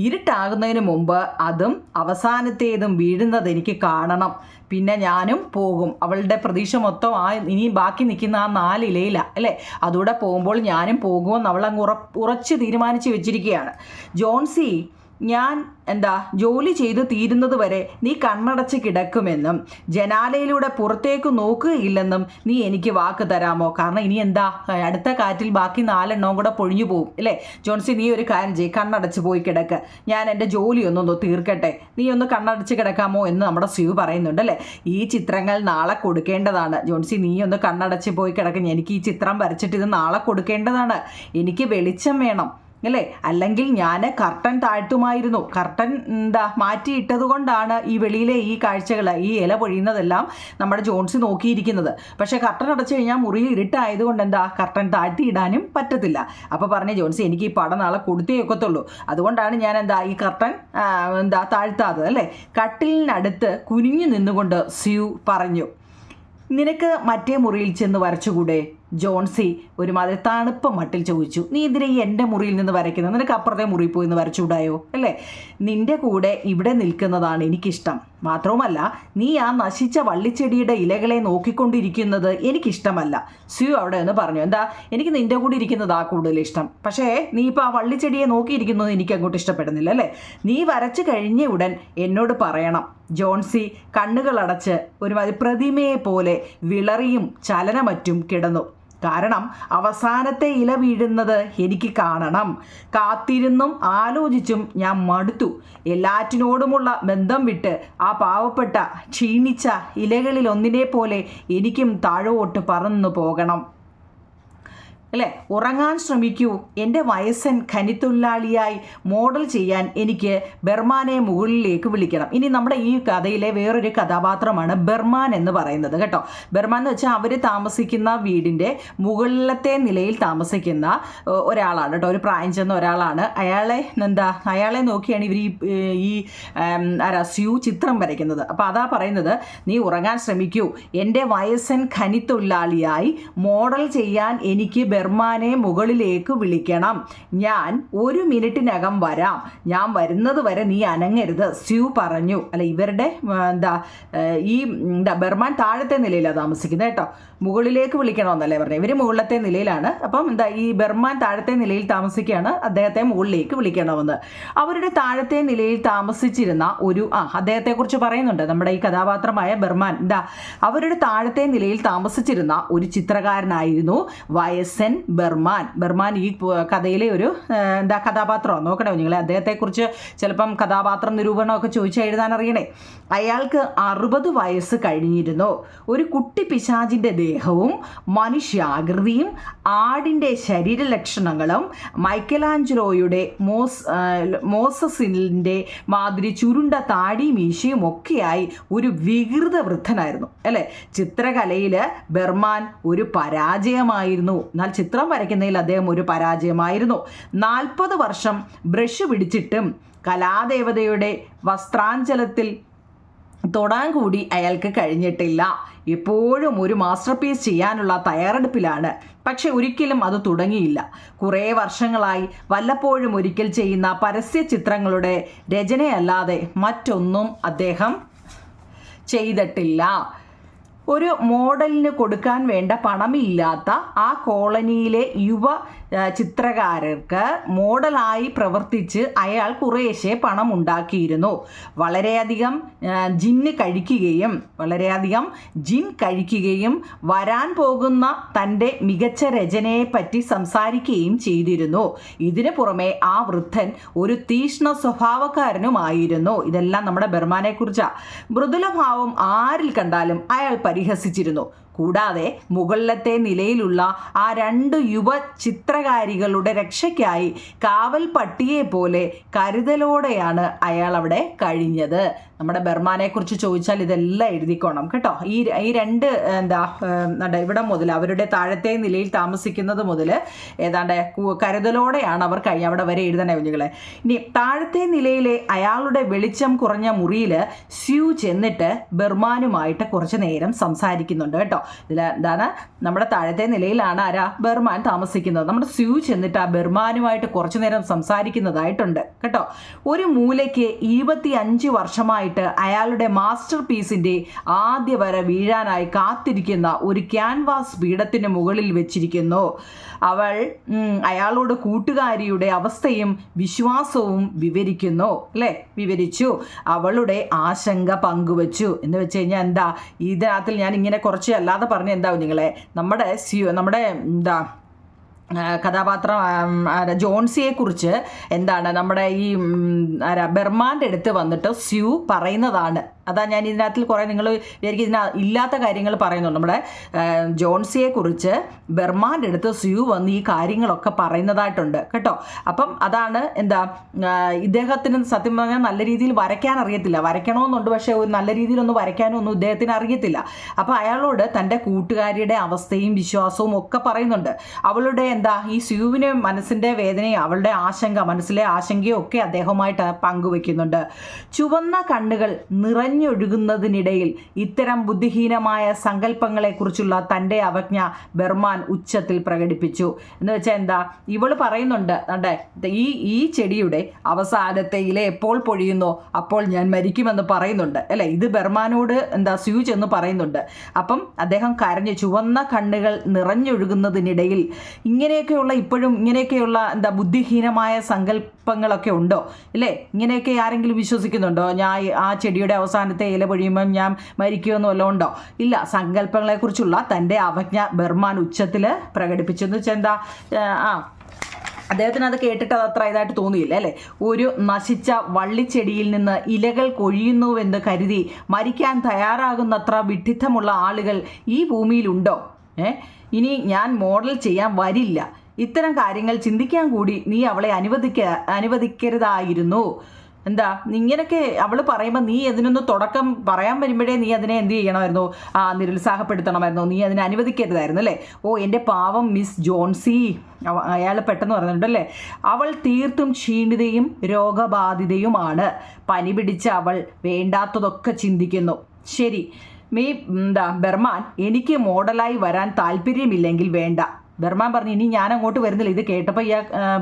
ഇരുട്ടാകുന്നതിന് മുമ്പ് അതും അവസാനത്തേതും വീഴുന്നത് എനിക്ക് കാണണം. പിന്നെ ഞാനും പോകും. അവളുടെ പ്രതീക്ഷ മൊത്തം ഇനി ബാക്കി നിൽക്കുന്ന ആ 4 ഇലയിലാണ് അല്ലേ. അതുകൂടെ പോകുമ്പോൾ ഞാനും പോകുമെന്ന് അവളങ്ങ് ഉറച്ച് തീരുമാനിച്ച് വെച്ചിരിക്കുകയാണ്. ജോൺസി, ഞാൻ ജോലി ചെയ്ത് തീരുന്നത് വരെ നീ കണ്ണടച്ച് കിടക്കുമെന്നും ജനാലയിലൂടെ പുറത്തേക്ക് നോക്കുകയില്ലെന്നും നീ എനിക്ക് വാക്ക് തരാമോ? കാരണം ഇനി അടുത്ത കാറ്റിൽ ബാക്കി 4 എണ്ണവും കൂടെ പൊഴിഞ്ഞു പോകും അല്ലേ. ജോൺസി, നീ ഒരു കാര്യം ചെയ്യ്, കണ്ണടച്ച് പോയി കിടക്ക്, ഞാൻ എൻ്റെ ജോലിയൊന്നൊന്ന് തീർക്കട്ടെ, നീ ഒന്ന് കണ്ണടച്ച് കിടക്കാമോ എന്ന് നമ്മുടെ സ്യൂ പറയുന്നുണ്ട് അല്ലേ. ഈ ചിത്രങ്ങൾ നാളെ കൊടുക്കേണ്ടതാണ് ജോൺസി, നീ ഒന്ന് കണ്ണടച്ച് പോയി കിടക്ക്, എനിക്ക് ഈ ചിത്രം വരച്ചിട്ട് ഇത് നാളെ കൊടുക്കേണ്ടതാണ്, എനിക്ക് വെളിച്ചം വേണം അല്ലേ. അല്ലെങ്കിൽ ഞാൻ കർട്ടൻ താഴ്ത്തുമായിരുന്നു. കർട്ടൻ മാറ്റിയിട്ടത് കൊണ്ടാണ് ഈ വെളിയിലെ ഈ കാഴ്ചകൾ, ഈ ഇല പൊഴിയുന്നതെല്ലാം നമ്മുടെ ജോൺസി നോക്കിയിരിക്കുന്നത്. പക്ഷേ കർട്ടൻ അടച്ചു കഴിഞ്ഞാൽ മുറിയിൽ ഇരുട്ടായതുകൊണ്ട് കർട്ടൻ താഴ്ത്തിയിടാനും പറ്റത്തില്ല. അപ്പോൾ പറഞ്ഞേ ജോൺസി, എനിക്ക് ഈ പടം നാളെ കൊടുത്തേ ഒക്കത്തുള്ളൂ, അതുകൊണ്ടാണ് ഞാൻ ഈ കർട്ടൻ താഴ്ത്താത്തത് അല്ലേ. കട്ടിലിനടുത്ത് കുനിഞ്ഞു നിന്നുകൊണ്ട് സ്യൂ പറഞ്ഞു. നിനക്ക് മറ്റേ മുറിയിൽ ചെന്ന് വരച്ചുകൂടെ? ജോൺസി ഒരുമാതിരി തണുപ്പ മട്ടിൽ ചോദിച്ചു. നീ ഇതിനെ എൻ്റെ മുറിയിൽ നിന്ന് വരയ്ക്കുന്നത്? നിനക്ക് അപ്പുറത്തെ മുറിയിൽ പോയി നിന്ന് വരച്ചുകൂടായോ അല്ലേ. നിൻ്റെ കൂടെ ഇവിടെ നിൽക്കുന്നതാണ് എനിക്കിഷ്ടം. മാത്രവുമല്ല, നീ ആ നശിച്ച വള്ളിച്ചെടിയുടെ ഇലകളെ നോക്കിക്കൊണ്ടിരിക്കുന്നത് എനിക്കിഷ്ടമല്ല. സ്യൂ അവിടെ എന്ന് പറഞ്ഞു. എനിക്ക് നിൻ്റെ കൂടെ ഇരിക്കുന്നതാ കൂടുതൽ ഇഷ്ടം. പക്ഷേ നീ ഇപ്പോൾ ആ വള്ളിച്ചെടിയെ നോക്കിയിരിക്കുന്നത് എനിക്ക് അങ്ങോട്ട് ഇഷ്ടപ്പെടുന്നില്ല അല്ലേ. നീ വരച്ചു കഴിഞ്ഞ ഉടൻ എന്നോട് പറയണം. ജോൺസി കണ്ണുകളടച്ച് ഒരുമാതിരി പ്രതിമയെ പോലെ വിളറിയും ചലനമറ്റും കിടന്നു. കാരണം അവസാനത്തെ ഇല വീഴുന്നത് എനിക്ക് കാണണം. കാത്തിരുന്നും ആലോചിച്ചും ഞാൻ മടുത്തു. എല്ലാറ്റിനോടുമുള്ള ബന്ധം വിട്ട് ആ പാവപ്പെട്ട ക്ഷീണിച്ച ഇലകളിൽ ഒന്നിനെ പോലെ എനിക്കും താഴോട്ട് പറന്നു പോകണം അല്ലേ. ഉറങ്ങാൻ ശ്രമിക്കൂ. എൻ്റെ വയസ്സൻ ഖനിത്തൊഴിലാളിയായി മോഡൽ ചെയ്യാൻ എനിക്ക് ബർമാനെ മുകളിലേക്ക് വിളിക്കണം. ഇനി നമ്മുടെ ഈ കഥയിലെ വേറൊരു കഥാപാത്രമാണ് ബർമാൻ എന്ന് പറയുന്നത് കേട്ടോ. ബർമാൻ എന്ന് വെച്ചാൽ അവർ താമസിക്കുന്ന വീടിൻ്റെ മുകളിലത്തെ നിലയിൽ താമസിക്കുന്ന ഒരാളാണ് കേട്ടോ. ഒരു പ്രായം ചെന്ന ഒരാളാണ്. അയാളെ നോക്കിയാണ് ഇവർ ഈ സ്യൂ ചിത്രം വരയ്ക്കുന്നത്. അപ്പോൾ അതാ പറയുന്നത്, നീ ഉറങ്ങാൻ ശ്രമിക്കൂ. എൻ്റെ വയസ്സൻ ഖനിത്തൊഴിലാളിയായി മോഡൽ ചെയ്യാൻ എനിക്ക് ബർമാനെ മുകളിലേക്ക് വിളിക്കണം. ഞാൻ 1 മിനിറ്റിനകം വരാം. ഞാൻ വരുന്നത് വരെ നീ അനങ്ങരുത്, സ്യൂ പറഞ്ഞു. അല്ല, ഇവരുടെ ബർമാൻ താഴത്തെ നിലയിലാണ് താമസിക്കുന്നത് കേട്ടോ. മുകളിലേക്ക് വിളിക്കണമെന്നല്ലേ പറഞ്ഞത്. ഇവർ മുകളിലത്തെ നിലയിലാണ്. അപ്പം ഈ ബർമാൻ താഴത്തെ നിലയിൽ താമസിക്കുകയാണ്. അദ്ദേഹത്തെ മുകളിലേക്ക് വിളിക്കണമെന്ന്. അവരുടെ താഴത്തെ നിലയിൽ താമസിച്ചിരുന്ന ഒരു അദ്ദേഹത്തെക്കുറിച്ച് പറയുന്നുണ്ട് നമ്മുടെ ഈ കഥാപാത്രമായ ബർമാൻ. അവരുടെ താഴത്തെ നിലയിൽ താമസിച്ചിരുന്ന ഒരു ചിത്രകാരനായിരുന്നു വയസ്സൻ ബർമാൻ. ബർമാൻ ഈ കഥയിലെ ഒരു കഥാപാത്രമാണ്. നോക്കണേ നിങ്ങൾ, അദ്ദേഹത്തെക്കുറിച്ച് ചിലപ്പം കഥാപാത്ര നിരൂപണമൊക്കെ ചോദിച്ചാൽ എഴുതാൻ അറിയണേ. അയാൾക്ക് 60 വയസ്സ് കഴിഞ്ഞിരുന്നു. ഒരു കുട്ടി പിശാചിൻ്റെ ദേഹവും മനുഷ്യാകൃതിയും ആടിൻ്റെ ശരീരലക്ഷണങ്ങളും മൈക്കലാഞ്ചലോയുടെ മോസസിൻ്റെ മാതിരി ചുരുണ്ട താടി മീശയും ഒക്കെയായി ഒരു വികൃത വൃദ്ധനായിരുന്നു അല്ലേ. ചിത്രകലയിൽ ബർമാൻ ഒരു പരാജയമായിരുന്നു. എന്നാൽ ചിത്രം വരയ്ക്കുന്നതിൽ അദ്ദേഹം ഒരു പരാജയമായിരുന്നു. 40 വർഷം ബ്രഷ് പിടിച്ചിട്ടും കലാദേവതയുടെ വസ്ത്രാഞ്ചലത്തിൽ തൊടാൻ കൂടി അയാൾക്ക് കഴിഞ്ഞിട്ടില്ല. എപ്പോഴും ഒരു മാസ്റ്റർ പീസ് ചെയ്യാനുള്ള തയ്യാറെടുപ്പിലാണ്. പക്ഷെ ഒരിക്കലും അത് തുടങ്ങിയില്ല. കുറേ വർഷങ്ങളായി വല്ലപ്പോഴും ഒരിക്കൽ ചെയ്യുന്ന പരസ്യ ചിത്രങ്ങളുടെ രചനയല്ലാതെ മറ്റൊന്നും അദ്ദേഹം ചെയ്തിട്ടില്ല. ഒരു മോഡലിന് കൊടുക്കാൻ വേണ്ട പണമില്ലാത്ത ആ കോളനിയിലെ യുവ ചിത്രകാരർക്ക് മോഡലായി പ്രവർത്തിച്ച് അയാൾ കുറേശ്ശെ പണം ഉണ്ടാക്കിയിരുന്നു. വളരെയധികം ജിൻ കഴിക്കുകയും വരാൻ പോകുന്ന തൻ്റെ മികച്ച രചനയെപ്പറ്റി സംസാരിക്കുകയും ചെയ്തിരുന്നു. ഇതിനു പുറമെ ആ വൃദ്ധൻ ഒരു തീഷ്ണ സ്വഭാവക്കാരനുമായിരുന്നു. ഇതെല്ലാം നമ്മുടെ ബർമാനെ കുറിച്ചാണ്. മൃദുലഭാവം ആരിൽ കണ്ടാലും അയാൾ പരിഹസിച്ചിരുന്നു. കൂടാതെ മുകളിലത്തെ നിലയിലുള്ള ആ 2 യുവ ചിത്രകാരികളുടെ രക്ഷയ്ക്കായി കാവൽ പട്ടിയെ പോലെ കരുതലോടെയാണ് അയാൾ അവിടെ കഴിഞ്ഞത്. നമ്മുടെ ബർമാനെ കുറിച്ച് ചോദിച്ചാൽ ഇതെല്ലാം എഴുതിക്കോണം കേട്ടോ. ഈ രണ്ട് ഇവിടെ മുതൽ അവരുടെ താഴത്തെ നിലയിൽ താമസിക്കുന്നത് മുതൽ ഏതാണ്ട് കരുതലോടെയാണ് അവർ അവിടെ വരെ എഴുതണേ കുഞ്ഞുങ്ങളെ. ഇനി താഴത്തെ നിലയിലെ അയാളുടെ വെളിച്ചം കുറഞ്ഞ മുറിയിൽ സ്യൂ ചെന്നിട്ട് ബർമാനുമായിട്ട് കുറച്ച് നേരം സംസാരിക്കുന്നുണ്ട് കേട്ടോ. എന്താണ്, നമ്മുടെ താഴത്തെ നിലയിലാണ് ബർമാൻ താമസിക്കുന്നത്. നമ്മുടെ സ്യൂ ചെന്നിട്ട് ആ ബർമാനുമായിട്ട് കുറച്ചു നേരം സംസാരിക്കുന്നതായിട്ടുണ്ട് കേട്ടോ. ഒരു മൂലയ്ക്ക് 25 വർഷമായിട്ട് അയാളുടെ മാസ്റ്റർ പീസിന്റെ ആദ്യ വര വീഴാനായി കാത്തിരിക്കുന്ന ഒരു ക്യാൻവാസ് പീഠത്തിന് മുകളിൽ വെച്ചിരിക്കുന്നു. അവൾ അയാളോട് കൂട്ടുകാരിയുടെ അവസ്ഥയും വിശ്വാസവും വിവരിച്ചു. അവളുടെ ആശങ്ക പങ്കുവച്ചു. എന്ന് വെച്ച് കഴിഞ്ഞാൽ എന്താ, ഇതിനകത്തിൽ ഞാൻ ഇങ്ങനെ കുറച്ച് അല്ലാതെ പറഞ്ഞ എന്താ നിങ്ങളെ, നമ്മുടെ കഥാപാത്രം ജോൺസിയെക്കുറിച്ച് എന്താണ് നമ്മുടെ ഈ ബർമാൻ്റെ അടുത്ത് വന്നിട്ട് സ്യൂ പറയുന്നതാണ്. അതാ ഞാൻ ഇതിനകത്തിൽ കുറേ നിങ്ങൾ വിചാരിക്കും ഇല്ലാത്ത കാര്യങ്ങൾ പറയുന്നുണ്ട്. നമ്മുടെ ജോൺസിയെക്കുറിച്ച് ബർമാൻ്റെ അടുത്ത് സ്യൂ വന്ന് ഈ കാര്യങ്ങളൊക്കെ പറയുന്നതായിട്ടുണ്ട് കേട്ടോ. അപ്പം അതാണ് ഇദ്ദേഹത്തിന് സത്യം പറഞ്ഞാൽ നല്ല രീതിയിൽ വരയ്ക്കാൻ അറിയത്തില്ല. വരയ്ക്കണമെന്നുണ്ട്, പക്ഷേ ഒരു നല്ല രീതിയിലൊന്നും വരയ്ക്കാനൊന്നും ഇദ്ദേഹത്തിന് അറിയത്തില്ല. അപ്പോൾ അയാളോട് തൻ്റെ കൂട്ടുകാരിയുടെ അവസ്ഥയും വിശ്വാസവും ഒക്കെ പറയുന്നുണ്ട്. അവളുടെ ഈ സ്യൂവിന് മനസ്സിൻ്റെ വേദനയും അവളുടെ മനസ്സിലെ ആശങ്കയും ഒക്കെ അദ്ദേഹവുമായിട്ട് പങ്കുവെക്കുന്നുണ്ട്. ചുവന്ന കണ്ണുകൾ നിറഞ്ഞൊഴുകുന്നതിനിടയിൽ ഇത്തരം ബുദ്ധിഹീനമായ സങ്കല്പങ്ങളെക്കുറിച്ചുള്ള തൻ്റെ അവജ്ഞ ബർമാൻ ഉച്ചത്തിൽ പ്രകടിപ്പിച്ചു. എന്ന് വെച്ചാൽ ഇവള് പറയുന്നുണ്ട്, ഈ ചെടിയുടെ അവസാനത്തെ ഇല എപ്പോൾ പൊഴിയുന്നോ അപ്പോൾ ഞാൻ മരിക്കുമെന്ന് പറയുന്നുണ്ട് അല്ലേ. ഇത് ബർമാനോട് സ്യൂ ചെന്ന് പറയുന്നുണ്ട്. അപ്പം അദ്ദേഹം കരഞ്ഞു. ചുവന്ന കണ്ണുകൾ നിറഞ്ഞൊഴുകുന്നതിനിടയിൽ ഇപ്പോഴും ഇങ്ങനെയൊക്കെയുള്ള ബുദ്ധിഹീനമായ സങ്കല്പങ്ങളൊക്കെ ഉണ്ടോ ഇല്ലേ? ഇങ്ങനെയൊക്കെ ആരെങ്കിലും വിശ്വസിക്കുന്നുണ്ടോ? ഞാൻ ആ ചെടിയുടെ അവസാനത്തെ ഇല പൊഴിയുമ്പം ഞാൻ മരിക്കുമെന്ന് വല്ലതും ഉണ്ടോ? ഇല്ല. സങ്കല്പങ്ങളെക്കുറിച്ചുള്ള തൻ്റെ അവജ്ഞ ബർമാൻ ഉച്ചത്തിൽ പ്രകടിപ്പിച്ചെന്ന് വെച്ചാൽ അദ്ദേഹത്തിന് അത് കേട്ടിട്ട് അത് അത്ര ഇതായിട്ട് തോന്നിയില്ല അല്ലേ. ഒരു നശിച്ച വള്ളിച്ചെടിയിൽ നിന്ന് ഇലകൾ കൊഴിയുന്നുവെന്ന് കരുതി മരിക്കാൻ തയ്യാറാകുന്നത്ര വിഡ്ഢിത്തമുള്ള ആളുകൾ ഈ ഭൂമിയിലുണ്ടോ? ഇനി ഞാൻ മോഡൽ ചെയ്യാൻ വരില്ല. ഇത്തരം കാര്യങ്ങൾ ചിന്തിക്കാൻ കൂടി നീ അവളെ അനുവദിക്കരുതായിരുന്നു. ഇങ്ങനെയൊക്കെ അവൾ പറയുമ്പോൾ നീ അതിനൊന്ന് തുടക്കം പറയാൻ വരുമ്പോഴേ നീ അതിനെ എന്ത് ചെയ്യണമായിരുന്നു? നിരുത്സാഹപ്പെടുത്തണമായിരുന്നു. നീ അതിനെ അനുവദിക്കരുതായിരുന്നു അല്ലേ. എൻ്റെ പാവം മിസ് ജോൺസി, അയാൾ പെട്ടെന്ന് പറഞ്ഞിട്ടുണ്ടല്ലേ. അവൾ തീർത്തും ക്ഷീണിതയും രോഗബാധിതയുമാണ്. പനി പിടിച്ച അവൾ വേണ്ടാത്തതൊക്കെ ചിന്തിക്കുന്നു. ശരി ബർമാൻ, എനിക്ക് മോഡലായി വരാൻ താല്പര്യമില്ലെങ്കിൽ വേണ്ട. ബർമാൻ പറഞ്ഞു, ഇനി ഞാൻ അങ്ങോട്ട് വരുന്നില്ല. ഇത് കേട്ടപ്പോൾ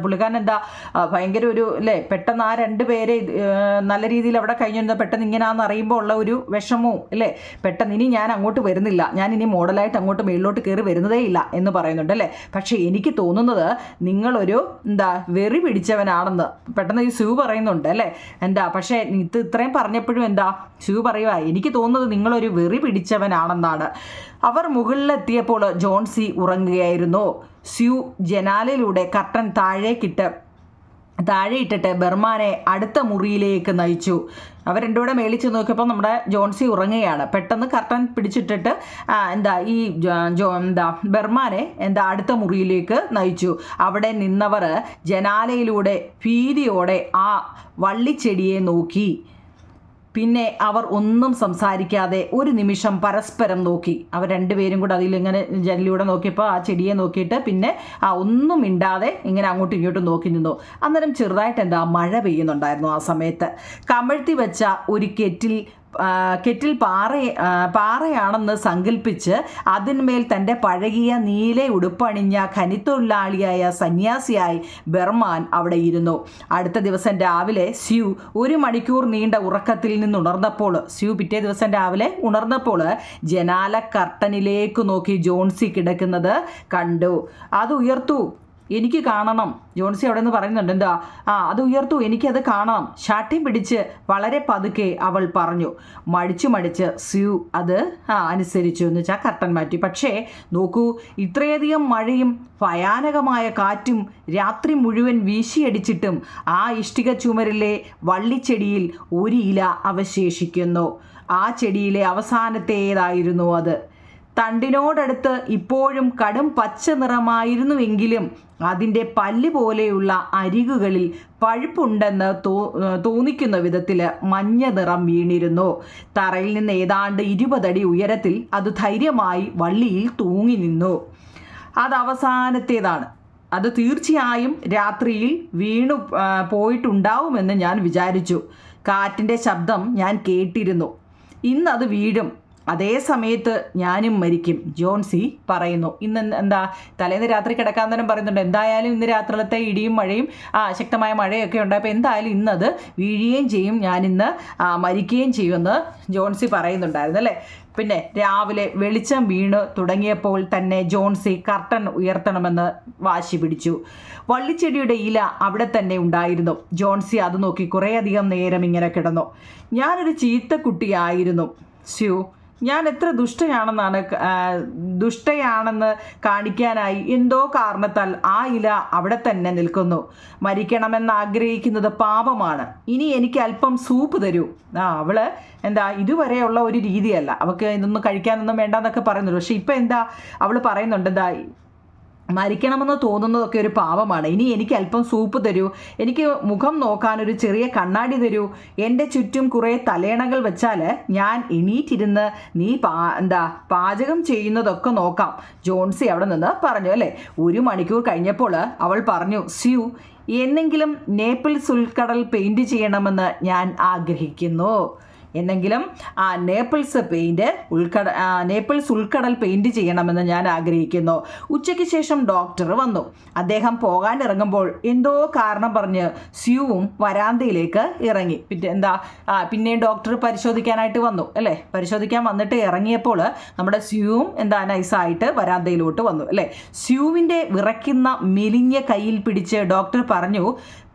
പുള്ളിക്കാരൻ ഭയങ്കര ഒരു പെട്ടെന്ന് ആ 2 പേരെ നല്ല രീതിയിൽ അവിടെ കഴിഞ്ഞിരുന്ന പെട്ടെന്ന് ഇങ്ങനെയാണെന്ന് അറിയുമ്പോൾ ഉള്ള ഒരു വിഷമവും പെട്ടെന്ന് ഇനി ഞാൻ അങ്ങോട്ട് വരുന്നില്ല, ഞാൻ ഇനി മോഡലായിട്ട് അങ്ങോട്ട് മേളിലോട്ട് കയറി വരുന്നതേ ഇല്ല എന്ന് പറയുന്നുണ്ട് അല്ലേ. പക്ഷേ എനിക്ക് തോന്നുന്നത് നിങ്ങളൊരു വെറി പിടിച്ചവനാണെന്ന് പെട്ടെന്ന് ഈ സ്യൂ പറയുന്നുണ്ട് അല്ലേ. പക്ഷേ ഇത്രയും പറഞ്ഞപ്പോഴും സ്യൂ പറയുക, എനിക്ക് തോന്നുന്നത് നിങ്ങളൊരു വെറി പിടിച്ചവനാണെന്നാണ്. അവർ മുകളിലെത്തിയപ്പോൾ ജോൺസി ഉറങ്ങുകയായിരുന്നു. സ്യൂ ജനാലയിലൂടെ കർട്ടൻ താഴെയിട്ടിട്ട് ബർമാനെ അടുത്ത മുറിയിലേക്ക് നയിച്ചു. അവർ രണ്ടും കൂടെ മേളിച്ച് നോക്കിയപ്പോൾ നമ്മുടെ ജോൺസി ഉറങ്ങുകയാണ്. പെട്ടെന്ന് കർട്ടൻ പിടിച്ചിട്ടിട്ട് ബർമാനെ അടുത്ത മുറിയിലേക്ക് നയിച്ചു. അവിടെ നിന്നവർ ജനാലയിലൂടെ ഭീതിയോടെ ആ വള്ളിച്ചെടിയെ നോക്കി. പിന്നെ അവർ ഒന്നും സംസാരിക്കാതെ ഒരു നിമിഷം പരസ്പരം നോക്കി. അവർ 2 പേരും കൂടെ അതിലിങ്ങനെ ജനലിലൂടെ നോക്കിയപ്പോൾ ആ ചെടിയെ നോക്കിയിട്ട് പിന്നെ ഒന്നും മിണ്ടാതെ ഇങ്ങനെ അങ്ങോട്ടും ഇങ്ങോട്ടും നോക്കി നിന്നു. അന്നേരം ചെറുതായിട്ട് മഴ പെയ്യുന്നുണ്ടായിരുന്നു. ആ സമയത്ത് കമഴ്ത്തി വെച്ച ഒരു കെറ്റിൽ പാറയാണെന്ന് സങ്കല്പിച്ച് അതിന്മേൽ തൻ്റെ പഴകിയ നീല ഉടുപ്പണിഞ്ഞ ഖനിത്തൊഴിലാളിയായ സന്യാസിയായി ബർമാൻ അവിടെ ഇരുന്നു. അടുത്ത ദിവസം രാവിലെ സ്യൂ 1 മണിക്കൂർ നീണ്ട ഉറക്കത്തിൽ നിന്നുണർന്നപ്പോൾ പിറ്റേ ദിവസം രാവിലെ ഉണർന്നപ്പോൾ ജനാല കർട്ടനിലേക്ക് നോക്കി ജോൺസി കിടക്കുന്നത് കണ്ടു. അത് ഉയർത്തൂ, എനിക്ക് കാണണം. ജോൺസി അവിടെ നിന്ന് പറയുന്നുണ്ട് അത് ഉയർത്തു, എനിക്കത് കാണണം. ശാഠ്യം പിടിച്ച് വളരെ പതുക്കെ അവൾ പറഞ്ഞു. മടിച്ച് സ്യൂ അത് അനുസരിച്ചു എന്ന് വെച്ചാൽ കർട്ടൻ മാറ്റി. പക്ഷേ നോക്കൂ, ഇത്രയധികം മഴയും ഭയാനകമായ കാറ്റും രാത്രി മുഴുവൻ വീശിയടിച്ചിട്ടും ആ ഇഷ്ടിക ചുമരിലെ വള്ളിച്ചെടിയിൽ ഒരു ഇല അവശേഷിക്കുന്നു. ആ ചെടിയിലെ അവസാനത്തേതായിരുന്നു അത്. തണ്ടിനോടടുത്ത് ഇപ്പോഴും കടും പച്ച നിറമായിരുന്നുവെങ്കിലും അതിൻ്റെ പല്ല് പോലെയുള്ള അരികുകളിൽ പഴുപ്പുണ്ടെന്ന് തോന്നിക്കുന്ന വിധത്തിൽ മഞ്ഞ നിറം വീണിരുന്നു. തറയിൽ നിന്ന് ഏതാണ്ട് 20 അടി ഉയരത്തിൽ അത് ധൈര്യമായി വള്ളിയിൽ തൂങ്ങി നിന്നു. അത് അവസാനത്തേതാണ്. അത് തീർച്ചയായും രാത്രിയിൽ വീണു പോയിട്ടുണ്ടാവുമെന്ന് ഞാൻ വിചാരിച്ചു. കാറ്റിൻ്റെ ശബ്ദം ഞാൻ കേട്ടിരുന്നു. ഇന്നത് വീഴും, അതേ സമയത്ത് ഞാനും മരിക്കും, ജോൺസി പറയുന്നു. ഇന്ന് എന്താ തലേന്ന് രാത്രി കിടക്കാൻ തന്നെ പറയുന്നുണ്ട്. എന്തായാലും ഇന്ന് രാത്രിയിലത്തെ ഇടിയും മഴയും ശക്തമായ മഴയൊക്കെ ഉണ്ട്, അപ്പോൾ എന്തായാലും ഇന്നത് വീഴുകയും ചെയ്യും, ഞാനിന്ന് മരിക്കുകയും ചെയ്യുമെന്ന് ജോൺസി പറയുന്നുണ്ടായിരുന്നു അല്ലേ. പിന്നെ രാവിലെ വെളിച്ചം വീണ് തുടങ്ങിയപ്പോൾ തന്നെ ജോൺസി കർട്ടൻ ഉയർത്തണമെന്ന് വാശി പിടിച്ചു. വള്ളിച്ചെടിയുടെ ഇല അവിടെ തന്നെ ഉണ്ടായിരുന്നു. ജോൺസി അത് നോക്കി കുറേയധികം നേരം ഇങ്ങനെ കിടന്നു. ഞാനൊരു ചീത്ത കുട്ടിയായിരുന്നു സ്യൂ. ഞാൻ എത്ര ദുഷ്ടയാണെന്ന് കാണിക്കാനായി എന്തോ കാരണത്താൽ ആ ഇല അവിടെ തന്നെ നിൽക്കുന്നു. മരിക്കണമെന്ന് ആഗ്രഹിക്കുന്നത് പാപമാണ്. ഇനി എനിക്ക് അല്പം സൂപ്പ് തരൂ. അവള് എന്താ ഇതുവരെയുള്ള ഒരു രീതിയല്ല, അവൾക്ക് ഇതൊന്നും കഴിക്കാനൊന്നും വേണ്ടെന്നൊക്കെ പറയുന്നുള്ളൂ. പക്ഷെ ഇപ്പം എന്താ അവൾ പറയുന്നുണ്ട്, എന്താ മരിക്കണമെന്ന് തോന്നുന്നതൊക്കെ ഒരു പാപമാണ്. ഇനി എനിക്ക് അല്പം സൂപ്പ് തരൂ, എനിക്ക് മുഖം നോക്കാനൊരു ചെറിയ കണ്ണാടി തരൂ, എൻ്റെ ചുറ്റും കുറേ തലേണകൾ വെച്ചാൽ ഞാൻ എണീറ്റിരുന്ന് നീ പാചകം ചെയ്യുന്നതൊക്കെ നോക്കാം, ജോൺസി അവിടെ നിന്ന് പറഞ്ഞു അല്ലേ. 1 മണിക്കൂർ കഴിഞ്ഞപ്പോൾ അവൾ പറഞ്ഞു, സ്യൂ, എന്നെങ്കിലും നേപ്പിൾസ് ഉൾക്കടൽ പെയിൻറ് ചെയ്യണമെന്ന് ഞാൻ ആഗ്രഹിക്കുന്നു. എന്നെങ്കിലും നേപ്പിൾസ് ഉൾക്കടൽ പെയിൻറ് ചെയ്യണമെന്ന് ഞാൻ ആഗ്രഹിക്കുന്നു. ഉച്ചയ്ക്ക് ശേഷം ഡോക്ടർ വന്നു. അദ്ദേഹം പോകാൻ ഇറങ്ങുമ്പോൾ എന്തോ കാരണം പറഞ്ഞ് സ്യൂവും വരാന്തയിലേക്ക് ഇറങ്ങി. പിന്നെയും ഡോക്ടർ പരിശോധിക്കാനായിട്ട് വന്നു അല്ലേ. പരിശോധിക്കാൻ വന്നിട്ട് ഇറങ്ങിയപ്പോൾ നമ്മുടെ സ്യൂവും നൈസായിട്ട് വരാന്തയിലോട്ട് വന്നു അല്ലേ. സ്യൂവിൻ്റെ വിറയ്ക്കുന്ന മെലിഞ്ഞ കയ്യിൽ പിടിച്ച് ഡോക്ടർ പറഞ്ഞു,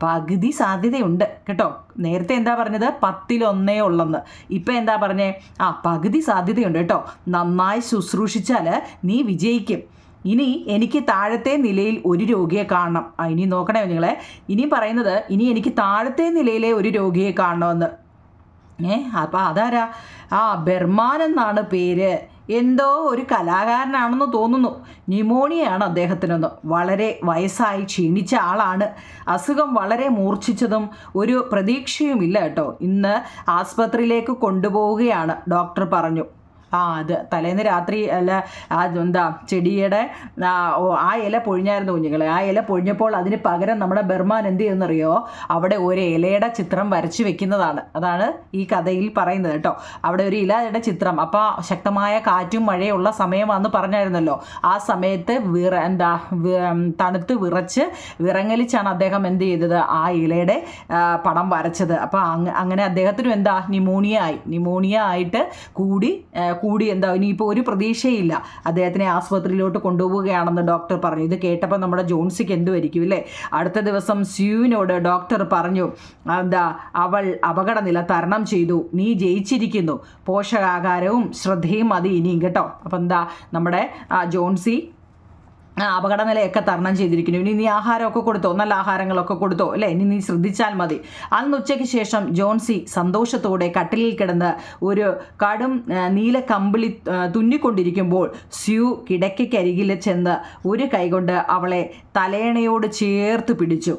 പകുതി സാധ്യതയുണ്ട് കേട്ടോ. നേരത്തെ എന്താ പറഞ്ഞത്, 10-1 ഉള്ളെന്ന്. ഇപ്പം എന്താ പറഞ്ഞേ, പകുതി സാധ്യതയുണ്ട് കേട്ടോ. നന്നായി ശുശ്രൂഷിച്ചാൽ നീ വിജയിക്കും. ഇനി എനിക്ക് താഴത്തെ നിലയിൽ ഒരു രോഗിയെ കാണണം. ഇനി നോക്കണേ നിങ്ങളെ, ഇനി പറയുന്നത് ഇനി എനിക്ക് താഴത്തെ നിലയിലെ ഒരു രോഗിയെ കാണണമെന്ന്. അപ്പം അതാരാ? ബെർമാൻ എന്നാണ് പേര്. എന്തോ ഒരു കലാകാരനാണെന്ന് തോന്നുന്നു. ന്യൂമോണിയയാണ് അദ്ദേഹത്തിനൊന്ന്. വളരെ വയസ്സായി ക്ഷീണിച്ച ആളാണ്. അസുഖം വളരെ മൂർച്ഛിച്ചതും ഒരു പ്രതീക്ഷയുമില്ല കേട്ടോ. ഇന്ന് ആസ്പത്രിയിലേക്ക് കൊണ്ടുപോവുകയാണ് ഡോക്ടർ പറഞ്ഞു. അത് തലേന്ന് രാത്രി അല്ല ചെടിയുടെ ആ ഇല പൊഴിഞ്ഞായിരുന്നു കുഞ്ഞുങ്ങളെ. ആ ഇല പൊഴിഞ്ഞപ്പോൾ അതിന് പകരം നമ്മുടെ ബെർമാൻ എന്ത് ചെയ്യുന്നറിയോ, അവിടെ ഒരു ഇലയുടെ ചിത്രം വരച്ചു വെക്കുന്നതാണ്. അതാണ് ഈ കഥയിൽ പറയുന്നത് കേട്ടോ. അവിടെ ഒരു ഇലയുടെ ചിത്രം. അപ്പോൾ ശക്തമായ കാറ്റും മഴയുള്ള സമയമാണെന്ന് പറഞ്ഞായിരുന്നല്ലോ. ആ സമയത്ത് തണുത്ത് വിറങ്ങലിച്ചാണ് അദ്ദേഹം എന്ത് ചെയ്തത്, ആ ഇലയുടെ പടം വരച്ചത്. അപ്പോൾ അങ്ങനെ അദ്ദേഹത്തിനും ന്യൂമോണിയ ആയിട്ട് കൂടി ഇനിയിപ്പോൾ ഒരു പ്രതീക്ഷയില്ല. അദ്ദേഹത്തിനെ ആസ്പത്രിയിലോട്ട് കൊണ്ടുപോവുകയാണെന്ന് ഡോക്ടർ പറഞ്ഞു. ഇത് കേട്ടപ്പോൾ നമ്മുടെ ജോൺസിക്ക് എന്തുമായിരിക്കും അല്ലേ. അടുത്ത ദിവസം സ്യൂവിനോട് ഡോക്ടർ പറഞ്ഞു, അവൾ അപകടനില തരണം ചെയ്തു, നീ ജയിച്ചിരിക്കുന്നു, പോഷകാഹാരവും ശ്രദ്ധയും മതി ഇനിയും കേട്ടോ. അപ്പം നമ്മുടെ ജോൺസി അപകടനിലയൊക്കെ തരണം ചെയ്തിരിക്കുന്നു. ഇനി നീ ആഹാരമൊക്കെ കൊടുത്തോ, നല്ല ആഹാരങ്ങളൊക്കെ കൊടുത്തോ അല്ലേ, ഇനി നീ ശ്രദ്ധിച്ചാൽ മതി. അന്ന് ഉച്ചയ്ക്ക് ശേഷം ജോൺസി സന്തോഷത്തോടെ കട്ടിലിൽ കിടന്ന് ഒരു കടും നീല കമ്പിളി തുന്നിക്കൊണ്ടിരിക്കുമ്പോൾ സ്യൂ കിടക്കയ്ക്കരികിൽ ചെന്ന് ഒരു കൈകൊണ്ട് അവളെ തലയണയോട് ചേർത്ത് പിടിച്ചു.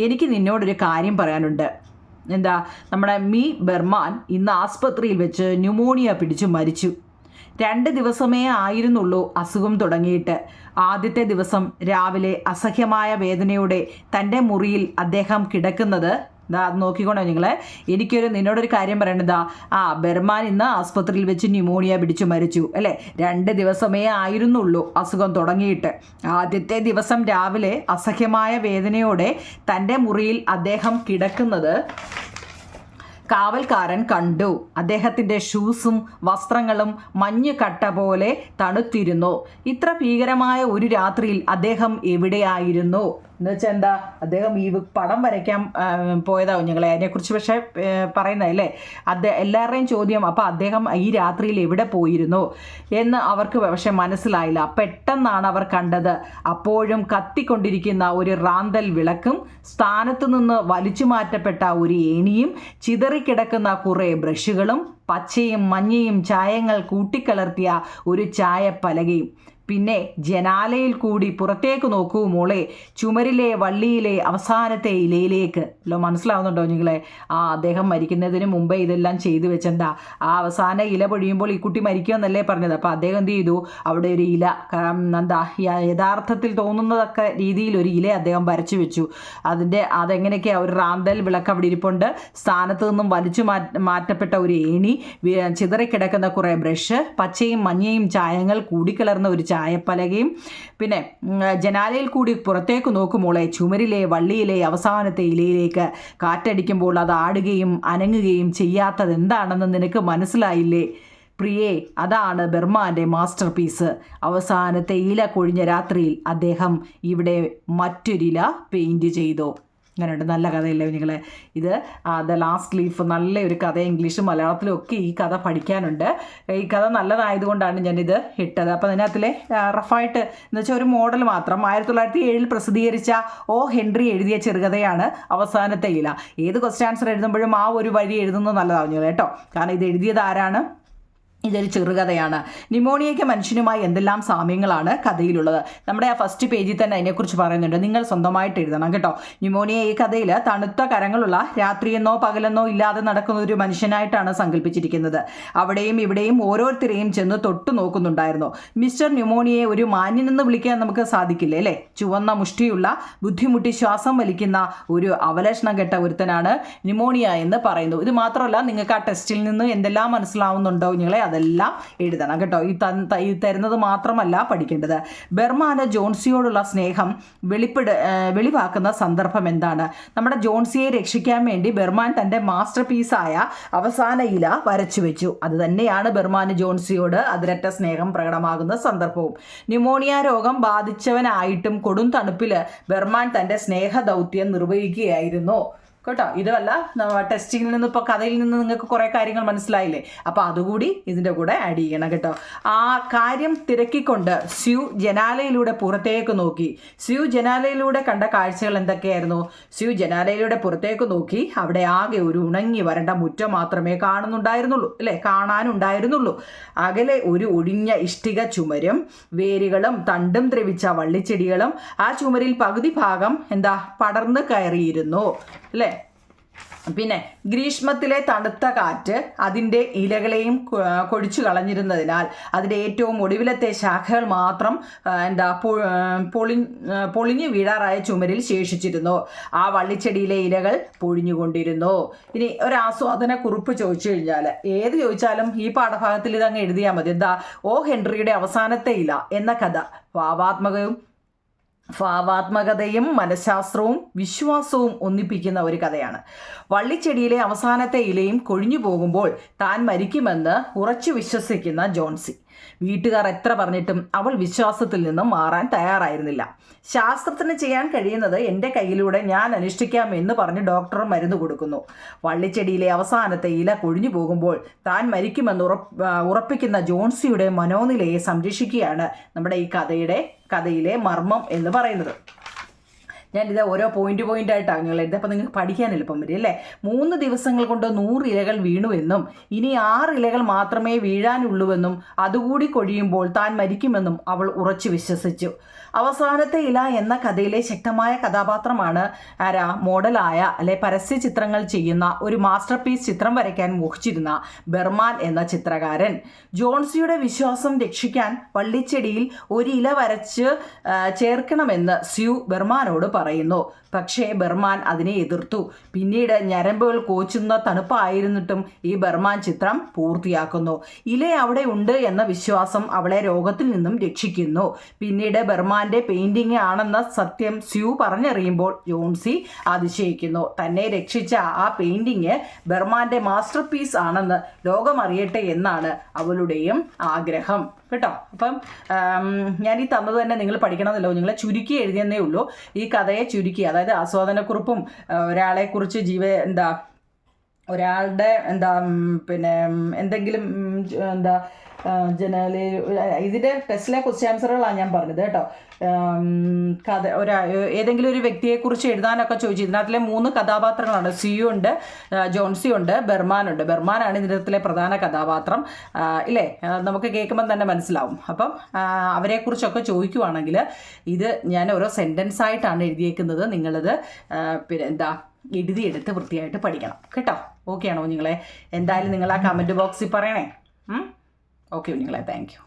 എനിക്ക് നിന്നോടൊരു കാര്യം പറയാനുണ്ട്. നമ്മുടെ ബെർമാൻ ഇന്ന് ആസ്പത്രിയിൽ വെച്ച് ന്യൂമോണിയ പിടിച്ചു മരിച്ചു. 2 ദിവസമേ ആയിരുന്നുള്ളൂ അസുഖം തുടങ്ങിയിട്ട്. ആദ്യത്തെ ദിവസം രാവിലെ അസഹ്യമായ വേദനയോടെ തൻ്റെ മുറിയിൽ അദ്ദേഹം കിടക്കുന്നത് നോക്കിക്കൊണ്ടോ നിങ്ങളെ. നിന്നോടൊരു കാര്യം പറയേണ്ടതാ, ബെർമാൻ ഇന്ന് ആസ്പത്രിയിൽ വെച്ച് ന്യൂമോണിയ പിടിച്ചു മരിച്ചു അല്ലേ. 2 ദിവസമേ ആയിരുന്നുള്ളൂ അസുഖം തുടങ്ങിയിട്ട്. ആദ്യത്തെ ദിവസം രാവിലെ അസഹ്യമായ വേദനയോടെ തൻ്റെ മുറിയിൽ അദ്ദേഹം കിടക്കുന്നത് കാവൽക്കാരൻ കണ്ടു. അദ്ദേഹത്തിൻ്റെ ഷൂസും വസ്ത്രങ്ങളും മഞ്ഞ് കട്ട പോലെ തണുത്തിരുന്നു. ഇത്ര ഭീകരമായ ഒരു രാത്രിയിൽ അദ്ദേഹം എവിടെയായിരുന്നു? എന്ന് വെച്ചാൽ എന്താ, അദ്ദേഹം ഈ പടം വരയ്ക്കാൻ പോയതാവും ഞങ്ങളെ അതിനെക്കുറിച്ച് പക്ഷേ പറയുന്നതല്ലേ. എല്ലാവരുടെയും ചോദ്യം, അപ്പോൾ അദ്ദേഹം ഈ രാത്രിയിൽ എവിടെ പോയിരുന്നു എന്ന് അവർക്ക് പക്ഷെ മനസ്സിലായില്ല. പെട്ടെന്നാണ് അവർ കണ്ടത് അപ്പോഴും കത്തിക്കൊണ്ടിരിക്കുന്ന ഒരു റാന്തൽ വിളക്കും സ്ഥാനത്തു നിന്ന് വലിച്ചു മാറ്റപ്പെട്ട ഒരു ഏണിയും ചിതറിക്കിടക്കുന്ന കുറേ ബ്രഷുകളും പച്ചയും മഞ്ഞയും ചായങ്ങൾ കൂട്ടിക്കലർത്തിയ ഒരു ചായപ്പലകയും. പിന്നെ ജനാലയിൽ കൂടി പുറത്തേക്ക് നോക്കൂ മോളെ, ചുമരിലെ വള്ളിയിലെ അവസാനത്തെ ഇലയിലേക്ക്. മനസ്സിലാവുന്നുണ്ടോ നിങ്ങളെ? അദ്ദേഹം മരിക്കുന്നതിന് മുമ്പേ ഇതെല്ലാം ചെയ്തു വെച്ചെന്താ, ആ അവസാന ഇല പൊഴിയുമ്പോൾ ഈ കുട്ടി മരിക്കുമെന്നല്ലേ പറഞ്ഞത്. അപ്പോൾ അദ്ദേഹം എന്ത് ചെയ്തു, അവിടെ ഒരു ഇല എന്താ യഥാർത്ഥത്തിൽ തോന്നുന്നതൊക്കെ രീതിയിൽ ഒരു ഇല അദ്ദേഹം വരച്ചു വെച്ചു. അതെങ്ങനെയൊക്കെയാണ്, ഒരു റാന്തൽ വിളക്ക് അവിടെ ഇരിപ്പുണ്ട്, സ്ഥാനത്ത് നിന്നും വലിച്ചു മാറ്റപ്പെട്ട ഒരു ഏണി, ചിതറിക്കിടക്കുന്ന കുറേ ബ്രഷ്, പച്ചയും മഞ്ഞയും ചായങ്ങൾ കൂടിക്കലർന്ന ഒരു ചായപ്പലകയും. പിന്നെ ജനാലയിൽ കൂടി പുറത്തേക്ക് നോക്കുമോളെ, ചുമരിലെ വള്ളിയിലെ അവസാനത്തെ ഇലയിലേക്ക്. കാറ്റടിക്കുമ്പോൾ അത് ആടുകയും അനങ്ങുകയും ചെയ്യാത്തത് എന്താണെന്ന് നിനക്ക് മനസ്സിലായില്ലേ പ്രിയേ? അതാണ് ബർമാൻ്റെ മാസ്റ്റർ പീസ്. അവസാനത്തെ ഇല കൊഴിഞ്ഞ രാത്രിയിൽ അദ്ദേഹം ഇവിടെ മറ്റൊരില പെയിൻറ് ചെയ്തു. അങ്ങനെയുണ്ട്. നല്ല കഥയില്ലേ നിങ്ങളെ? ഇത് ദ ലാസ്റ്റ് ലീഫ്, നല്ലൊരു കഥ. ഇംഗ്ലീഷും മലയാളത്തിലും ഒക്കെ ഈ കഥ പഠിക്കാനുണ്ട്. ഈ കഥ നല്ലതായതുകൊണ്ടാണ് ഞാനിത് ഇട്ടത്. അപ്പോൾ അതിനകത്തിലെ റഫായിട്ട് എന്ന് വെച്ചാൽ ഒരു മോഡൽ മാത്രം 1907 പ്രസിദ്ധീകരിച്ച O. ഹെൻറി എഴുതിയ ചെറുകഥയാണ് അവസാനത്തെ ഇല. ഏത് ക്വസ്റ്റ്യൻ ആൻസർ എഴുതുമ്പോഴും ആ ഒരു വഴി എഴുതുന്നത് നല്ലതാവുന്നു കേട്ടോ. കാരണം ഇത് എഴുതിയത് ആരാണ്? ഇതൊരു ചെറുകഥയാണ്. ന്യൂമോണിയയ്ക്ക് മനുഷ്യനുമായി എന്തെല്ലാം സാമ്യങ്ങളാണ് കഥയിലുള്ളത്. നമ്മുടെ ആ ഫസ്റ്റ് പേജിൽ തന്നെ അതിനെക്കുറിച്ച് പറയുന്നുണ്ട്. നിങ്ങൾ സ്വന്തമായിട്ട് എഴുതണം കേട്ടോ. ന്യൂമോണിയ ഈ കഥയിൽ തണുത്ത കരങ്ങളുള്ള, രാത്രിയെന്നോ പകലെന്നോ ഇല്ലാതെ നടക്കുന്ന ഒരു മനുഷ്യനായിട്ടാണ് സങ്കല്പിച്ചിരിക്കുന്നത്. അവിടെയും ഇവിടെയും ഓരോരുത്തരെയും ചെന്ന് തൊട്ടു നോക്കുന്നുണ്ടായിരുന്നു. മിസ്റ്റർ ന്യൂമോണിയെ ഒരു മാന്യനെന്ന് വിളിക്കാൻ നമുക്ക് സാധിക്കില്ലേ അല്ലേ? ചുവന്ന മുഷ്ടിയുള്ള, ബുദ്ധിമുട്ടി ശ്വാസം വലിക്കുന്ന ഒരു അവലക്ഷണം കെട്ട ഒരുത്തനാണ് ന്യൂമോണിയ എന്ന് പറയുന്നു. ഇത് മാത്രമല്ല, നിങ്ങൾക്ക് ആ ടെസ്റ്റിൽ നിന്ന് എന്തെല്ലാം മനസ്സിലാവുന്നുണ്ടോ നിങ്ങളെ അതെല്ലാം എഴുതണം കേട്ടോ. ഈ തരുന്നത് മാത്രമല്ല പഠിക്കേണ്ടത്. ബർമാന് ജോൺസിയോടുള്ള സ്നേഹം വെളിവാക്കുന്ന സന്ദർഭം എന്താണ്? നമ്മുടെ ജോൺസിയെ രക്ഷിക്കാൻ വേണ്ടി ബർമാൻ തൻ്റെ മാസ്റ്റർ പീസായ അവസാന ഇല വരച്ചു വെച്ചു. അത് തന്നെയാണ് ബർമാന് ജോൺസിയോട് അതിരറ്റ സ്നേഹം പ്രകടമാകുന്ന സന്ദർഭവും. ന്യൂമോണിയ രോഗം ബാധിച്ചവനായിട്ടും കൊടും തണുപ്പിൽ ബർമാൻ തൻ്റെ സ്നേഹദൗത്യം നിർവഹിക്കുകയായിരുന്നു കേട്ടോ. ഇതല്ല ടെസ്റ്റിങ്ങിൽ നിന്ന്, ഇപ്പോൾ കഥയിൽ നിന്ന് നിങ്ങൾക്ക് കുറേ കാര്യങ്ങൾ മനസ്സിലായില്ലേ? അപ്പോൾ അതുകൂടി ഇതിൻ്റെ കൂടെ ആഡ് ചെയ്യണം കേട്ടോ. ആ കാര്യം തിരക്കിക്കൊണ്ട് സ്യൂ ജനാലയിലൂടെ പുറത്തേക്ക് നോക്കി. സ്യൂ ജനാലയിലൂടെ കണ്ട കാഴ്ചകൾ എന്തൊക്കെയായിരുന്നു? സ്യൂ ജനാലയിലൂടെ പുറത്തേക്ക് നോക്കി. അവിടെ ആകെ ഒരു ഉണങ്ങി വരണ്ട മുറ്റം മാത്രമേ കാണാനുണ്ടായിരുന്നുള്ളൂ. അകലെ ഒരു ഒടിഞ്ഞ ഇഷ്ടിക ചുമരും വേരുകളും തണ്ടും ദ്രവിച്ച വള്ളിച്ചെടികളും. ആ ചുമരിൽ പകുതി ഭാഗം പടർന്നു കയറിയിരുന്നു അല്ലേ? പിന്നെ ഗ്രീഷ്മത്തിലെ തണുത്ത കാറ്റ് അതിൻ്റെ ഇലകളെയും കൊഴിച്ചു കളഞ്ഞിരുന്നതിനാൽ അതിൻ്റെ ഏറ്റവും ഒടുവിലത്തെ ശാഖകൾ മാത്രം പൊളിഞ്ഞു വീഴാറായ ചുമരിൽ ശേഷിച്ചിരുന്നു. ആ വള്ളിച്ചെടിയിലെ ഇലകൾ പൊഴിഞ്ഞുകൊണ്ടിരുന്നു. ഇനി ഒരു ആസ്വാദന കുറിപ്പ് ചോദിച്ചു കഴിഞ്ഞാൽ, ഏത് ചോദിച്ചാലും ഈ പാഠഭാഗത്തിൽ ഇതങ്ങ് എഴുതിയാൽ മതി. O. ഹെൻറിയുടെ അവസാനത്തെ ഇല എന്ന കഥ ഭാവാത്മകതയും മനഃശാസ്ത്രവും വിശ്വാസവും ഒന്നിപ്പിക്കുന്ന ഒരു കഥയാണ്. വള്ളിച്ചെടിയിലെ അവസാനത്തെ ഇലയും കൊഴിഞ്ഞു പോകുമ്പോൾ താൻ മരിക്കുമെന്ന് ഉറച്ചു വിശ്വസിക്കുന്ന ജോൺസി. വീട്ടുകാർ എത്ര പറഞ്ഞിട്ടും അവൾ വിശ്വാസത്തിൽ നിന്നും മാറാൻ തയ്യാറായിരുന്നില്ല. ശാസ്ത്രത്തിന് ചെയ്യാൻ കഴിയുന്നത് എൻ്റെ കയ്യിലൂടെ ഞാൻ അനുഷ്ഠിക്കാം എന്ന് പറഞ്ഞ് ഡോക്ടർ മരുന്ന് കൊടുക്കുന്നു. വള്ളിച്ചെടിയിലെ അവസാനത്തെ ഇല കൊഴിഞ്ഞു പോകുമ്പോൾ താൻ മരിക്കുമെന്ന് ഉറപ്പിക്കുന്ന ജോൺസിയുടെ മനോനിലയെ സംരക്ഷിക്കുകയാണ് നമ്മുടെ ഈ കഥയിലെ മർമ്മം എന്ന് പറയുന്നത്. ഞാനിത് ഓരോ പോയിൻ്റായിട്ടാണ് നിങ്ങൾ എഴുതുക. അപ്പോൾ നിങ്ങൾക്ക് പഠിക്കാൻ എളുപ്പം വരും അല്ലേ? 3 ദിവസങ്ങൾ കൊണ്ട് 100 ഇലകൾ വീണുവെന്നും ഇനി 6 ഇലകൾ മാത്രമേ വീഴാനുള്ളൂവെന്നും അതുകൂടി കൊഴിയുമ്പോൾ താൻ മരിക്കുമെന്നും അവൾ ഉറച്ചു വിശ്വസിച്ചു. അവസാനത്തെ ഇല എന്ന കഥയിലെ ശക്തമായ കഥാപാത്രമാണ് മോഡലായ പരസ്യ ചിത്രങ്ങൾ ചെയ്യുന്ന ഒരു മാസ്റ്റർ പീസ് ചിത്രം വരയ്ക്കാൻ മോഹിച്ചിരുന്ന ബർമാൻ എന്ന ചിത്രകാരൻ. ജോൺസിയുടെ വിശ്വാസം രക്ഷിക്കാൻ വള്ളിച്ചെടിയിൽ ഒരു ഇല വരച്ച് ചേർക്കണമെന്ന് സ്യൂ ബർമാനോട് പറയുന്നു. പക്ഷേ ബർമാൻ അതിനെ എതിർത്തു. പിന്നീട് ഞരമ്പുകൾ കോച്ചുന്ന തണുപ്പായിരുന്നിട്ടും ഈ ബർമാൻ ചിത്രം പൂർത്തിയാക്കുന്നു. ഇല അവിടെ ഉണ്ട് എന്ന വിശ്വാസം അവളെ രോഗത്തിൽ നിന്നും രക്ഷിക്കുന്നു. പിന്നീട് ബർമാന്റെ പെയിന്റിംഗ് ആണെന്ന സത്യം സ്യൂ പറഞ്ഞറിയുമ്പോൾ ജോൺസി അതിശയിക്കുന്നു. തന്നെ രക്ഷിച്ച ആ പെയിന്റിങ് ബർമാന്റെ മാസ്റ്റർ പീസ് ആണെന്ന് ലോകമറിയട്ടെ എന്നാണ് അവളുടെയും ആഗ്രഹം കേട്ടോ. അപ്പം ഞാൻ ഈ തന്നത് തന്നെ നിങ്ങൾ പഠിക്കണമെന്നല്ലോ, നിങ്ങളെ ചുരുക്കി എഴുതിയെന്നേ ഉള്ളൂ. ഈ കഥയെ ചുരുക്കി, അതായത് ആസ്വാദനക്കുറിപ്പും ഒരാളെക്കുറിച്ച് ഒരാളുടെ പിന്നെ എന്തെങ്കിലും ഇതിൻ്റെ ടെസ്റ്റിലെ ക്വസ്റ്റ്യൻ ആൻസറുകളാണ് ഞാൻ പറഞ്ഞത് കേട്ടോ. കഥ ഏതെങ്കിലും ഒരു വ്യക്തിയെക്കുറിച്ച് എഴുതാനൊക്കെ ചോദിച്ചു. ഇതിനകത്തിലെ 3 കഥാപാത്രങ്ങളാണ്. സിയു ഉണ്ട്, ജോൺസി ഉണ്ട്, ബർമാനുണ്ട്. ബർമാനാണ് ഇതിനകത്തിലെ പ്രധാന കഥാപാത്രം ഇല്ലേ, നമുക്ക് കേൾക്കുമ്പം തന്നെ മനസ്സിലാവും. അപ്പം അവരെക്കുറിച്ചൊക്കെ ചോദിക്കുവാണെങ്കിൽ ഇത് ഞാൻ ഓരോ സെൻറ്റൻസ് ആയിട്ടാണ് എഴുതിയേക്കുന്നത്. നിങ്ങളത് എഴുതിയെടുത്ത് വൃത്തിയായിട്ട് പഠിക്കണം കേട്ടോ. ഓക്കെ ആണോ നിങ്ങളെ? എന്തായാലും നിങ്ങൾ ആ കമൻറ്റ് ബോക്സിൽ പറയണേ. ഓക്കെ നിങ്ങളെ, താങ്ക് യു.